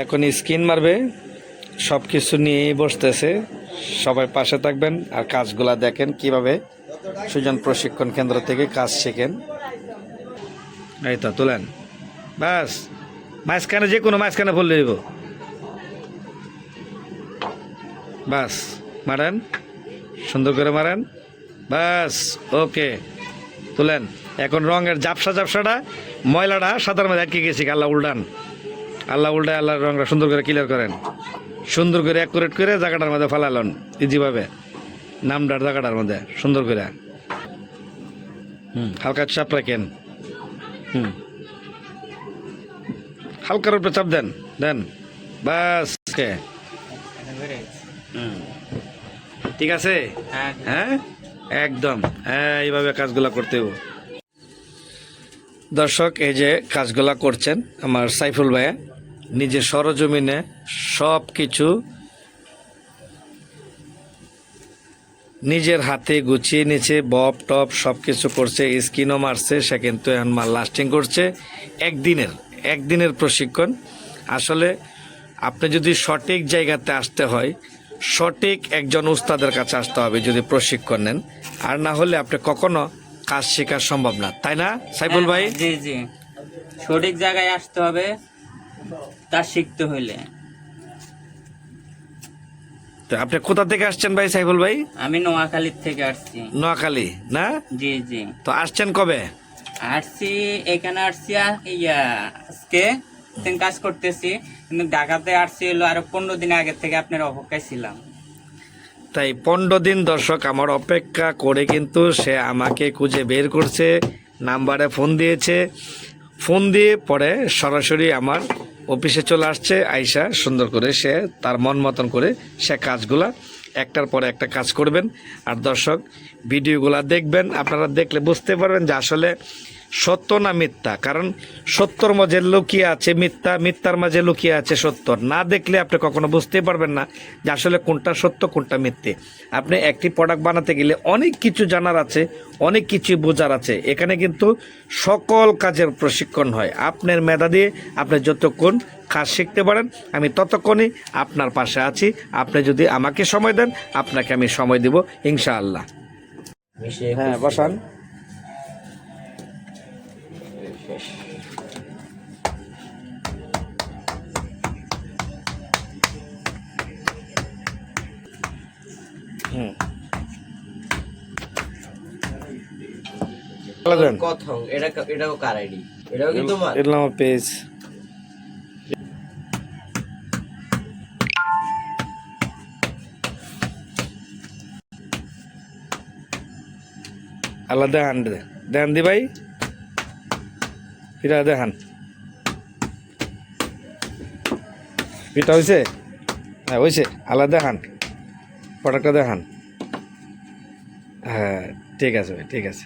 এখন স্কিন মারবে, সব কিছু নিয়েই বসতেছে। সবাই পাশে থাকবেন আর কাজগুলা দেখেন কিভাবে সুজন প্রশিক্ষণ কেন্দ্র থেকে কাজ শেখেন। এই তো তুলেন, বাস মাঝখানে যে কোনো মাঝখানে বললে দিব, বাস মারেন, সুন্দর করে মারেন, বাস ওকে তুলেন। এখন রঙের ঝাপসাটা ময়লাটা সাদার মধ্যে আটকে গেছি, আল্লাহ উল্টান, আল্লাহ উল্টায় আল্লাহ রঙটা সুন্দর করে ক্লিয়ার করেন, সুন্দর করে অ্যাকুরেট করে জায়গাটার মধ্যে ফালালেন ইজিভাবে, নামডার জায়গাটার মধ্যে সুন্দর করে। হালকা চাপ রাখেন, হালকার উপরে চাপ দেন দেন, বাস ওকে। ঠিক আছে, হ্যাঁ একদম, হ্যাঁ এইভাবে কাজগুলা করতে হবে। দর্শক এই যে কাজগুলা করছেন আমার সাইফুল ভাইয়া নিজের সরজমিনে সব কিছু নিজের হাতে গুছিয়ে নিচ্ছে, বব টপ সব কিছু করছে, স্কিনও মারছে। সে কিন্তু এখন মাল লাস্টিং করছে। একদিনের প্রশিক্ষণ। আসলে আপনি যদি সঠিক জায়গাতে আসতে হয়, সঠিক একজন উস্তাদের কাছে আসতে হবে যদি প্রশিক্ষণ নেন, আর না হলে আপনি কখনো কাজ শেখা সম্ভব না, তাই না সাইফুল ভাই? জি জি, সঠিক জায়গায় আসতে হবে তা শিখতে হইলে। তো আপনি কোথা থেকে আসছেন ভাই সাইফুল ভাই? আমি নোয়াখালীর থেকে আসছি। নোয়াখালী না? জি জি। তো আসছেন কবে? আসছি এখানে আসছি আজকে কাজ করতেছি, কিন্তু ঢাকাতে আসছি হলো আরো 15 দিন আগে থেকে আপনার অপেক্ষায় ছিলাম। তাই 15 দিন দর্শক আমার অপেক্ষা করে কিন্তু সে আমাকে খুঁজে বের করছে, নাম্বারে ফোন দিয়েছে, ফোন দিয়ে পরে সরাসরি আমার অফিসে চলে আসছে। আইসা সুন্দর করে সে তার মন মতন করে সে কাজগুলা একটার পরে একটা কাজ করবেন। আর দর্শক ভিডিওগুলা দেখবেন, আপনারা দেখলে বুঝতে পারবেন যে আসলে সত্য না মিথ্যা। কারণ সত্যর মাঝে লুকিয়ে আছে মিথ্যা, মিথ্যার মাঝে লুকিয়ে আছে সত্য। না দেখলে আপনি কখনো বুঝতে পারবেন না যে আসলে কোনটা সত্য কোনটা মিথ্যে। আপনি একটি প্রোডাক্ট বানাতে গেলে অনেক কিছু জানার আছে, অনেক কিছু বোঝার আছে। এখানে কিন্তু সকল কাজের প্রশিক্ষণ হয়। আপনার মেধা দিয়ে আপনি যতক্ষণ কাজ শিখতে পারেন আমি ততক্ষণই আপনার পাশে আছি। আপনি যদি আমাকে সময় দেন আপনাকে আমি সময় দেব ইনশাআল্লাহ। হ্যাঁ বসান। কথং এটাও কার আইডি? এটাও কি তোমার? এটা আমার পেজ। আল্লাহ দেখান দেখান দি ভাই, এটা দেখান, এটা হয়েছে? হ্যাঁ হয়েছে। আল্লাহ দেখান, প্রোডাক্টটা দেখান। হ্যাঁ ঠিক আছে ভাই, ঠিক আছে।